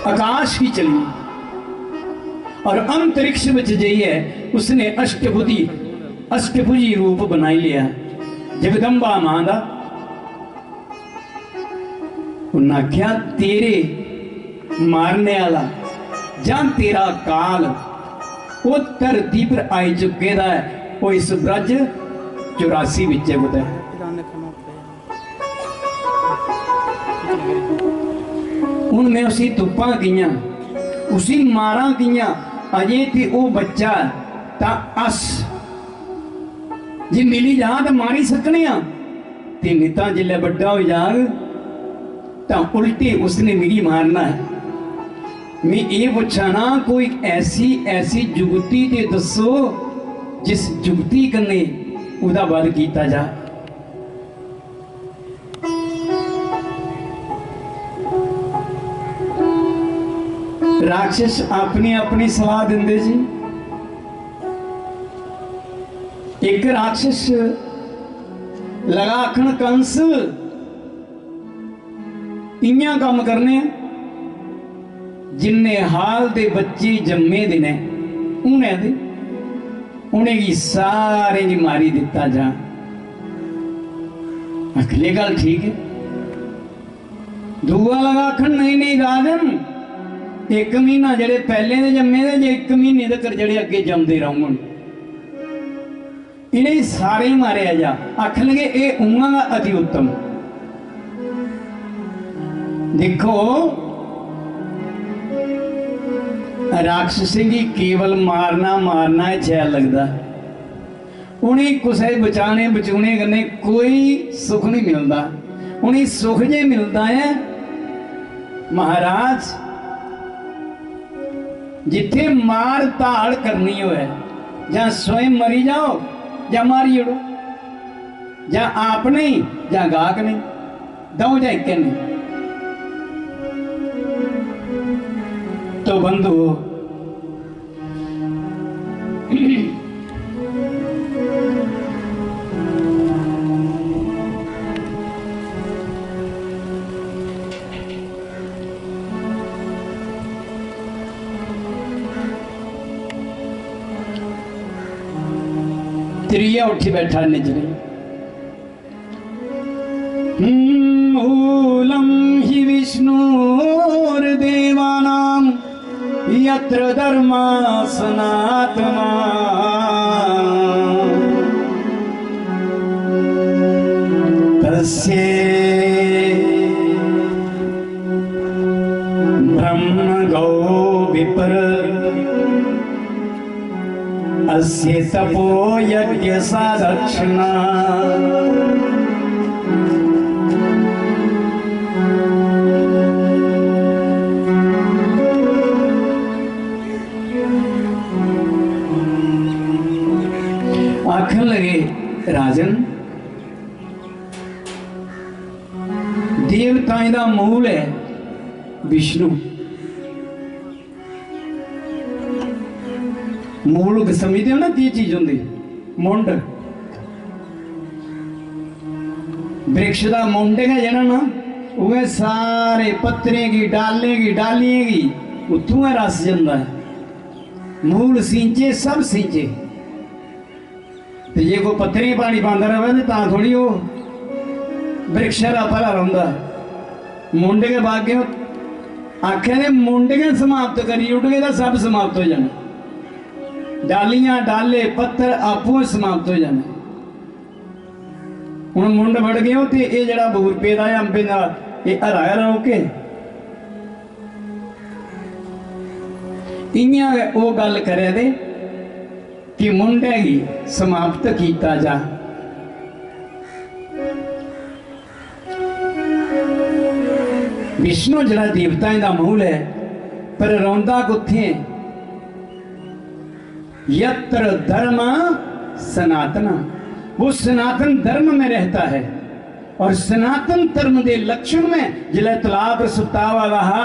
आकाश की चली और अंतरिक्ष में जाइए उसने अष्टभुजी रूप बनाई लिया जगदम्बा मां दा। उन्हें आख्या तेरे मारने वाला जां तेरा काल वो धरती पर आई चुके दा है, वो इस ब्रज 84 विच है। हूँ मैं उसी तुप्पा दियां उसी मारा दियां अजे ते वो बच्चा ता अस जे मिली जा तो मारी सकने ते निता जिले बड़ा हो जाग तो उल्टे उसने मिली मारना है। मैं ये पूछा ना कोई ऐसी जुगती ते दसो जिस जुगती कन्ने उदा वध कीता जा। राक्षस अपनी अपनी सलाह देंदे जी। एक राक्षस लगा आखण कंस इयां काम करने जिन्ने हाल दे बच्चे जम्मे दे ने उन्हें की सारे की मारी दिता जा। अगली गल ठीक है। दूआ लगा आखण नहीं राजन एक महीना जेडे पहले दे जम्मे दे जे एक महीने तक जेडे अगे जमदे रहूंगन इन्हें सारे मारे जा। आख लगे ये उन्हां दा अति उत्तम। देखो राक्षसी की केवल मारना अच्छा लगता, उन्हें कुछ बचाने बचूने करने कोई सुख नहीं मिलता। उन्हें सुख जे मिलता है महाराज जिथे मार धाड़ करनी हो या स्वयं मरी जाओ या मारी उड़ो या आप नहीं या गाहक नहीं दो या एक नहीं। तो बंधु त्रिया उठी बैठा निजरे मूलम हि विष्णुर्देवानां यत्र धर्मा सनातना तस्य ब्रह्म गौ विपर अस्य तपो यज्ञ सादक्षिणा आखन लगे राजन देवताएं दा मूल है विष्णु। मूल समझते हो ना की चीज होंगी मुंड वृक्ष का मुंड है जरा ना वह सारे पत्रे की डालियां की उतों है रस जाता है। मूल सींचे सब सींचे तो जे कोई पत्थरी पानी पाता रहे तो थोड़ी वो वृक्ष का भला रहा। मुंड के बागे आखे मुंड के समाप्त करी उठ गए तो सब समाप्त हो जाना। डालियां डाले पत्थर आपू समाप्त हो जाने। हुण मुंड बढ़ गए तो ये जरा बूर पेदा है अंबे का ये हराया रहो के इयां वो गल करे दे कि मुंडे ही समाप्त किया जा। विष्णु जरा देवताएं का मूल है पर रोंदा कुत्थे यत्र धर्म सनातना वो सनातन धर्म में रहता है। और सनातन धर्म के लक्षण में जिले तलाब सुता वाला हा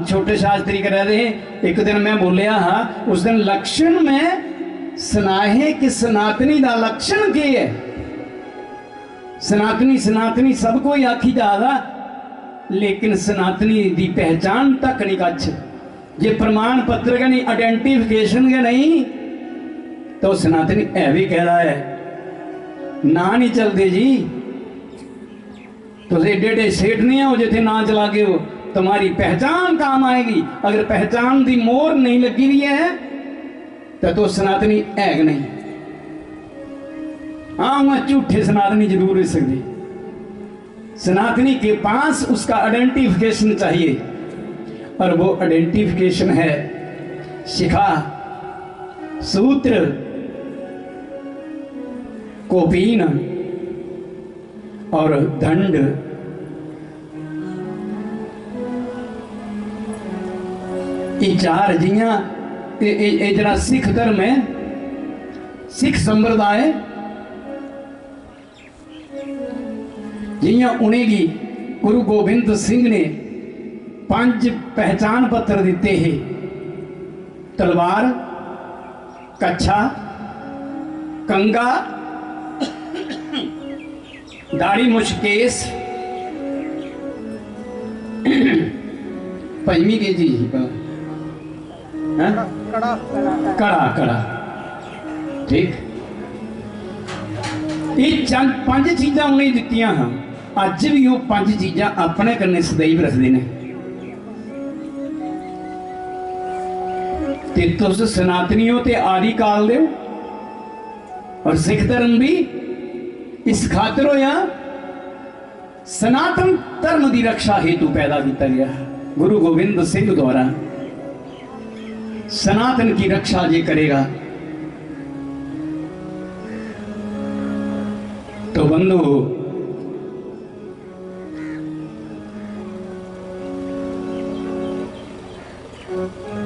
छोटे शास्त्री कह रहे एक दिन मैं बोलिया हा उस दिन लक्षण में सुनाहे कि सनातनी का लक्षण के है। सनातनी सनातनी सब कोई आखी जादा लेकिन सनातनी की पहचान तक नहीं कछ जे प्रमाण पत्र का नहीं, आइडेंटिफिकेशन का नहीं, तो सनातनी है भी कह रहा है ना नहीं चलते जी। तो एडे एडे सेठ नहीं हो जिथे ना चला के हो, तुम्हारी पहचान काम आएगी। अगर पहचान की मोहर नहीं लगी हुई है तो सनातनी है कि नहीं। हाँ वह झूठे सनातनी जरूर हो सकते। सनातनी के पास उसका आइडेंटिफिकेशन चाहिए, और वो आइडेंटिफिकेशन है शिखा, सूत्र, कोपीन और दंड। ये चार जियां जरा सिख धर्म है, सिख संप्रदाय जियां उन्हें गुरु गोबिंद सिंह ने 5 पहचान पत्र दिते हैं। तलवार, कच्छा, कंगा, दाढ़ी मुश्केस, पंजवी के जी कड़ा कड़ा, ठीक। ये चंद 5 चीज़ां उन्हें दित्तियां हैं। अज भी वो 5 चीज़ां अपने कन्ने सदैव रखते हैं। ते तुस सनातनी हो ते आदि काल दे, और सिख धर्म भी इस खातर होया सनातन धर्म की रक्षा हेतु पैदा किया गया। गुरु गोबिंद सिंह द्वारा सनातन की रक्षा जे करेगा तो बंधु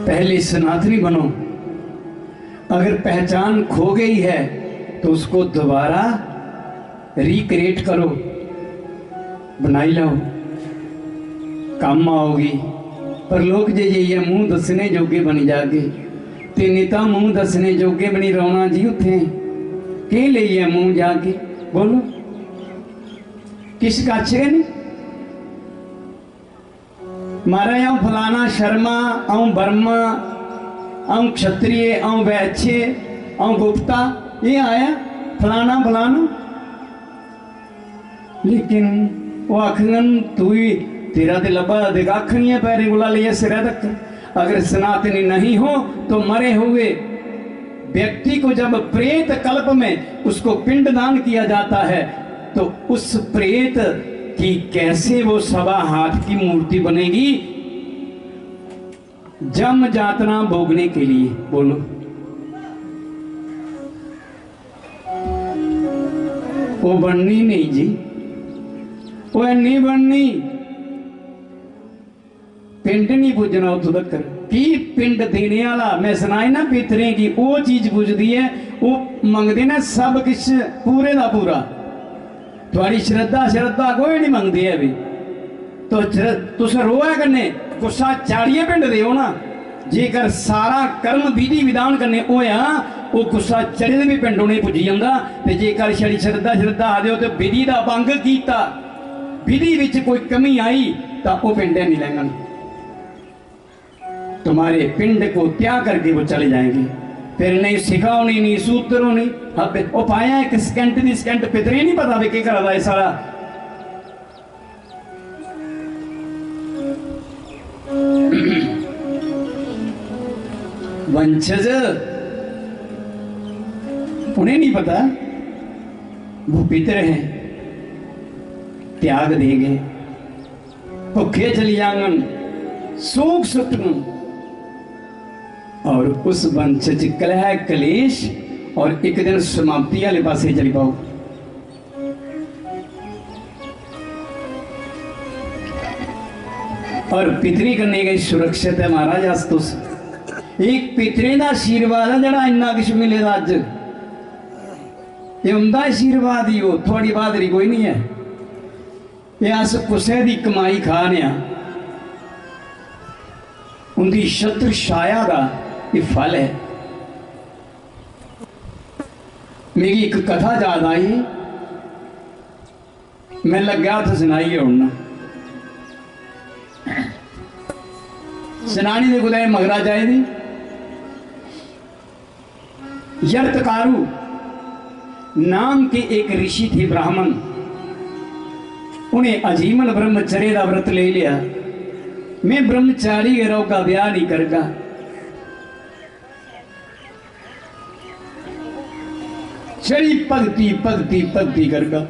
पहले सनातनी बनो। अगर पहचान खो गई है तो उसको दोबारा रिक्रिएट करो, बनाई लो, काम आओगी। पर लोग जे ये मुंह दसने जोगे बनी जाके, ते नेता मुंह दसने जोगे बनी रोना जी। उथे के लिए मुंह जाके बोलो, किस काछे नहीं मारा आऊं फलाना शर्मा, आऊं बर्मा, आऊं क्षत्रिय, आऊं वैश्य, आऊं गुप्ता, ये आया फलाना फलाना। लेकिन वो आखन तू ही तेरा तो लबा देगा नहीं है, पैरे गुला लिया सिरा तक। अगर सनातनी नहीं हो तो मरे हुए व्यक्ति को जब प्रेत कल्प में उसको पिंडदान किया जाता है तो उस प्रेत कि कैसे वो 1.25 हाथ की मूर्ति बनेगी जम जातना भोगने के लिए। बोलो, वो बननी नहीं जी, वो नहीं बननी। पिंड नहीं पुजना उतों तक की पिंड देने वाला। मैं सुनाई ना पितरे की वो चीज पुजदी है, वो मंगते ना सब कुछ पूरे का पूरा। थोड़ी श्रद्धा श्रद्धा कोई नहीं मंगती है भी। तो तुस रोआ करने गुस्सा चाड़िए पिंड दे ना। जेकर सारा कर्म विधि विधान करने होया वो गुस्सा चढ़े भी पिंड नहीं पुजी जाता। तो जेकर छड़ी श्रद्धा श्रद्धा आ जाओ तो विधि का भंग किया, विधि विच कोई कमी आई तो वो पिंड नहीं लैंगन। तुम्हारे पिंड को त्याग करके वो चले जाएंगे। फिर नहीं सिखा होनी, नहीं सूत्र होनी। हाँ वो पाया एक सेकंड की सेकंड पितरे नहीं पता भी क्या करा सारा। वंशज उन्हें नहीं पता वो पितर हैं, त्याग देंगे, भुखे चली जांगन, सूख सुटन, और उस वंश च कलह कलेश और एक दिन समाप्ति वाले पासे चली पाओ। और पितरी करने गई सुरक्षित है महाराज। अस्तुस एक पितरे का आशीर्वाद है जरा इन्ना कुछ मिलेगा अज। ये उनका आशीर्वाद ही हो, थोड़ी बहादुरी कोई नहीं है। ये अस कुसे की कमाई खाने, उनकी शत्रु छाया का ये फल है। मेरी एक कथा याद आई, मैं लग्या तो सुनाइए उड़ना। सनानी दे कुदै मगरा जाए दी यर्तकारु नाम के एक ऋषि थे ब्राह्मण। उन्हें अजीवन ब्रह्मचर्य का व्रत ले लिया। मैं ब्रह्मचारी का ब्याह नहीं करगा। चढ़ी भगती भगती भगती करगा।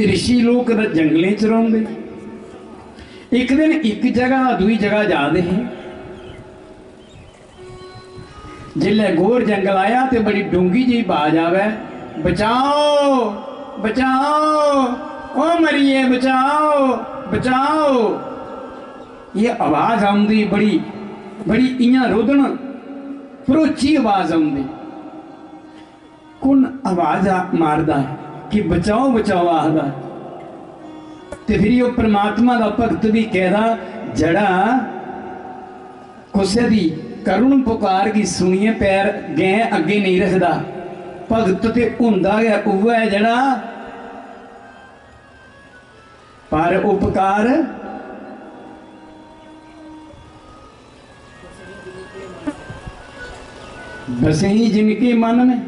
ऋषि लोग जंगलें च रौंदे। एक दिन एक जगह दूई जगह जाते हैं। जिले गोर जंगल आया तो बड़ी डूंगी जी आवाज आवे, बचाओ बचाओ ओ मरिए बचाओ बचाओ। ये आवाज आउंदी बड़ी बड़ी इयां रोदन फरोची आवाज आउंदी। कौन आवाज मारदा कि बचाओ बचाओ आखदा। ते फिर यो परमात्मा का भगत भी कहदा जड़ा कुसे दी करुण पुकार की सुनिए पैर गए अगे नहीं रखदा। भगत ते हुंदा है उह है जड़ा पर उपकार बसे ही जिनके मन में।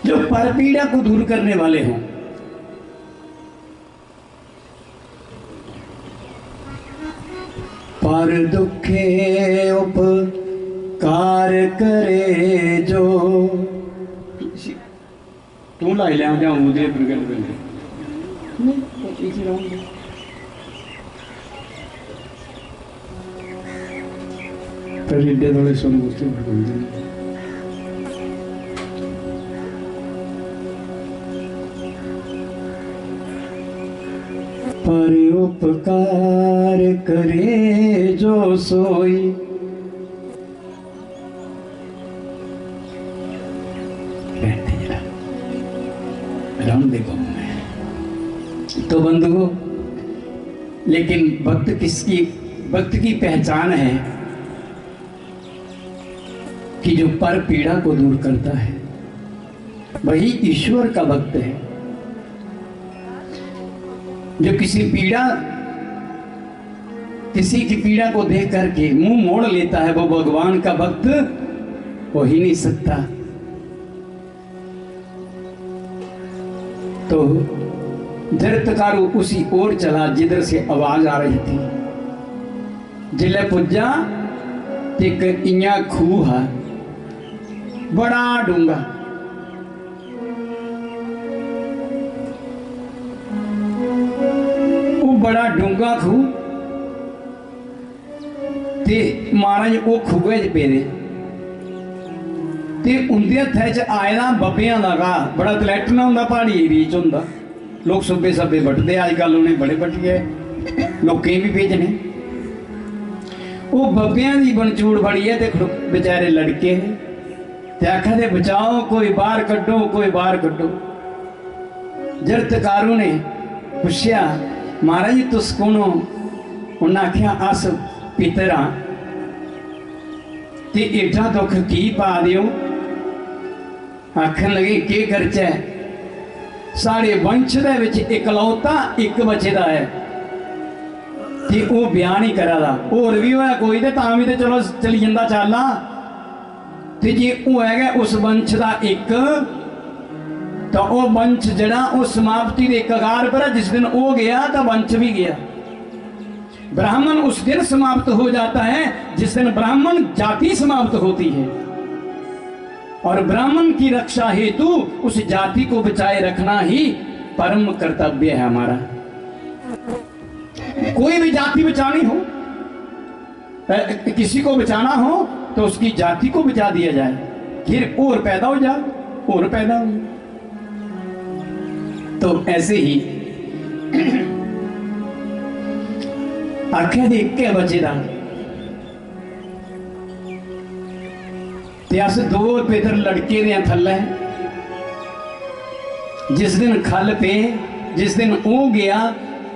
जो पर पीड़ा को दूर करने वाले हों, पर दुखे उपकार करे जो। तू लाई लिया जाऊं उदय प्रगट बने पर इधर थोड़े सुन गुस्से पर उपकार करे जो सोई। तो बंधुओं, लेकिन भक्त किसकी भक्त की पहचान है कि जो पर पीड़ा को दूर करता है वही ईश्वर का भक्त है। जो किसी की पीड़ा को देख करके मुंह मोड़ लेता है वो भगवान का भक्त हो ही नहीं सकता। तो जरतकारु उसी ओर चला जिधर से आवाज आ रही थी। जिले पुज्जा एक इया खूह है बड़ा डूंगा। वो बड़ा डूंगा खूह ते महाराज वो खूहे च पेदे ते उंदे हत्थै च आए ना बब्बियां दा घाह। बड़ा तलैटना होंदा पहाड़ी एरिया च होंदा। लोग सुबे सबे बटते अजकल उन्हें बड़े बट गए लोकें भी भेजने। वो बब्बियां दी बनचूड़ फड़ी है ते बेचारे लड़के ते आखा दे बचाओ कोई बाहर कड्डो कोई बाहर कड्डो। जरतकारु ने पुछया महाराज तुस कौन हो? उन्हें आख्या अस पितर हाँ ते एडा दुख की पा दियो। आखन लगे के करचै साढ़े वंश दे विच इकलौता एक बचदा है ते वो ब्याह नहीं करा दा। होर भी होया कोई ते तां भी ते चलो चली जंदा चाला ते जे होएगा उस वंश दा एक तो वो वंश जड़ा वो समाप्ति के कगार पर है। जिस दिन वो गया तो वंश भी गया। ब्राह्मण उस दिन समाप्त हो जाता है जिस दिन ब्राह्मण जाति समाप्त होती है। और ब्राह्मण की रक्षा हेतु उस जाति को बचाए रखना ही परम कर्तव्य है हमारा। कोई भी जाति बचानी हो, किसी को बचाना हो तो उसकी जाति को बचा दिया जाए, फिर और पैदा हो जाए और पैदा हो जाए। तो ऐसे ही आख्या देख के बचेदा अस दो पेदर लड़के दे थल्ले। जिस दिन खल पे जिस दिन वो गया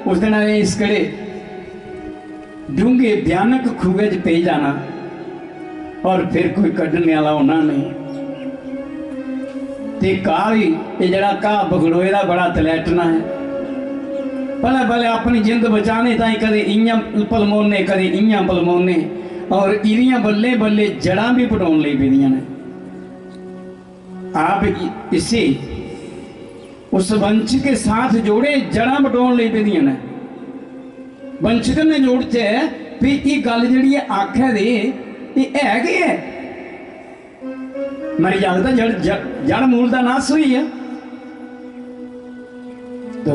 उस दिन इस कड़े डूंगे भयानक खूहे च पे जाना और फिर कोई कड्ढने वाला होना नहीं। ते घाह भी ये जड़ा घाह बगड़ोए दा बड़ा तलैटना है। भले भले अपनी जिंद बचाने ताई कदे इयां पलमोने कदे इयां पलमोने और इदियां बल्ले बल्ले जड़ां भी पटाउण लई पेदियां ने। आप इसे उस वंश के साथ जोड़े जड़ां पटाउण लई पेदियां ने। वंशक ने जोड़ते भी ये गल जिहड़ी आखे दे ये है कि है मरी जागदा जड़ मूल का नाश हुई है। तो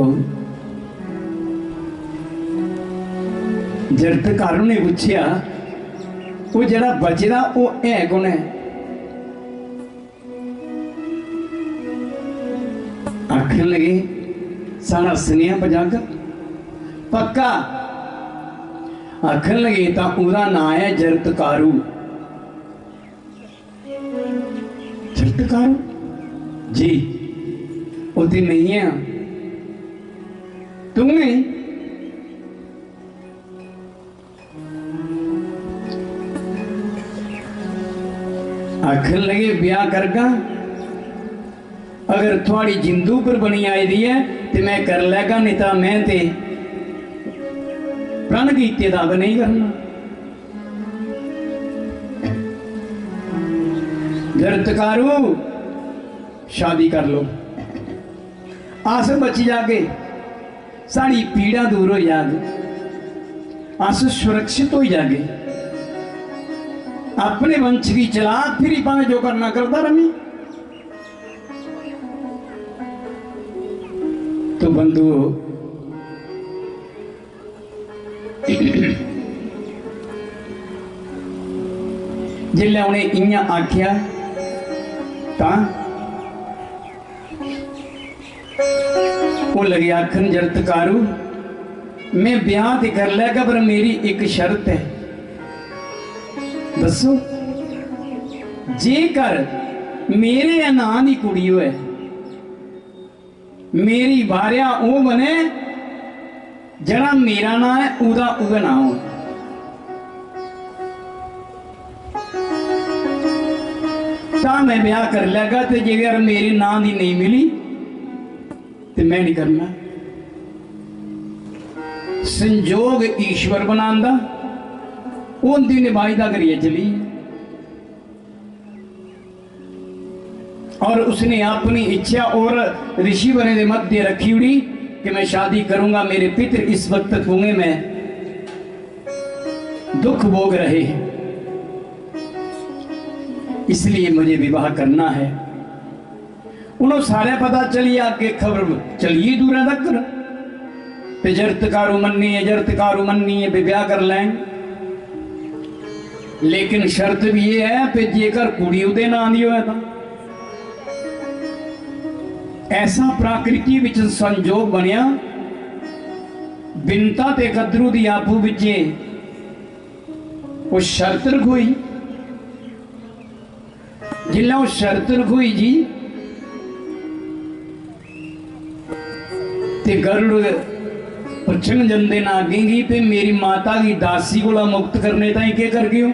जरतकारु ने पूछया वो जड़ा बचदा वो है कौन है? आखन लगे सारा सनिया पजाग पक्का। आखन लगे तो उसका नाम है जरतकारु। जरतकारु जी वो तो नहीं है तुमने आखन लगे ब्याह करगा अगर थोड़ी जिंदू पर बनी आई दी है तो मैं कर लेगा नहीं तो मैं ते प्रण कीते दा नहीं करना। जरतकारु शादी कर लो आस बची जाके साड़ी पीड़ा दूर हो जागे आस सुरक्षित हो जागे अपने वंश की चला फिर भावे जो करना करता रमी। तो बंधु जिल्ले उन्हें इयां आख्या वो लगे आखन जरतकारु मैं ब्याह तो कर लेगा पर मेरी एक शर्त है। दसो जेकर मेरे नां की कुड़ी है मेरी भार्या वो बने जड़ा मेरा नाम है उदा उदा नाम हो। मैं ब्याह कर लेगा तो जेकर मेरे नाम की नहीं मिली तो मैं नहीं करना। संजोग ईश्वर बनांदा उनकी निभाईदा करिए चली और उसने अपनी इच्छा और ऋषि बने के मध्य रखी हुई कि मैं शादी करूंगा। मेरे पितर इस वक्त कुएं में दुख भोग रहे हैं इसलिए मुझे विवाह करना है। उन्होंने सारे पता चली आगे खबर चलिए दूर तक जरतकारु मन्नी है ब्याह कर लेंगे। लेकिन शर्त भी ये है कि जेकर कुड़ी उदे नाम दी होए तो ऐसा प्रकृति विच संजोग बनया बिनता ते कदरू दी आपू विचे वो शर्त रखोई। जिला वो शर्त रखोई जी ते गरुड़ पुछन जंदे ना आगेगी पे मेरी माता की दासी को मुक्त करने ताई के कर गए हो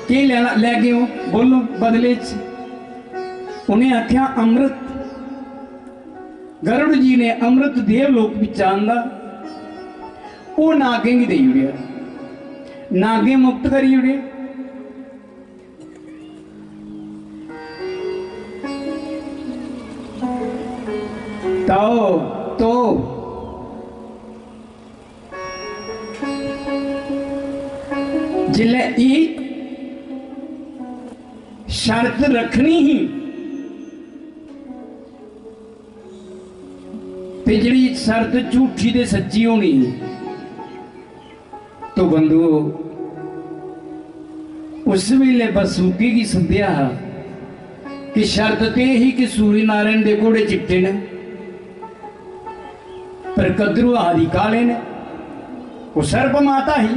के ले गए हो बोलो बदले उन्हें आख्या अमृत। गरुड़ जी ने अमृत देवलोक चांदा वो नागे ही दे उड़िया नागे मुक्त करी उड़े। तो जिले ई शर्त रखनी ही ते जिहड़ी शर्त झूठी ते सच्ची होनी तो बंधु उस वेले बसूकी की सद्या कि शर्त ते ही कि सूर्य नारायण दे घोड़े चिट्टे ने पर कदरू आदि काले ने वो सर्प माता ही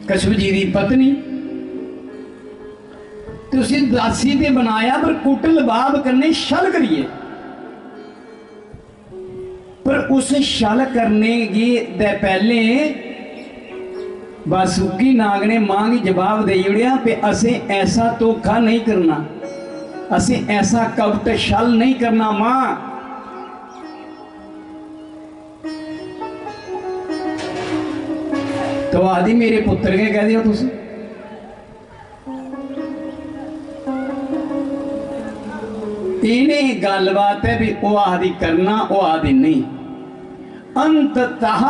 कछुआ जी की पत्नी तो उसी दासी ने बनाया पर कुटल बाब करने शल करिए पर उस छल करने की दे पहले बासुकी नाग ने मां की जवाब दे उड़िया पे असें ऐसा धोखा नहीं करना, असें ऐसा कपट छल नहीं करना मां। तो आदि मेरे पुत्र के कह दियो तुम। इन्हें गलबात है भी वो आदि करना, वो आदि नहीं। अंततः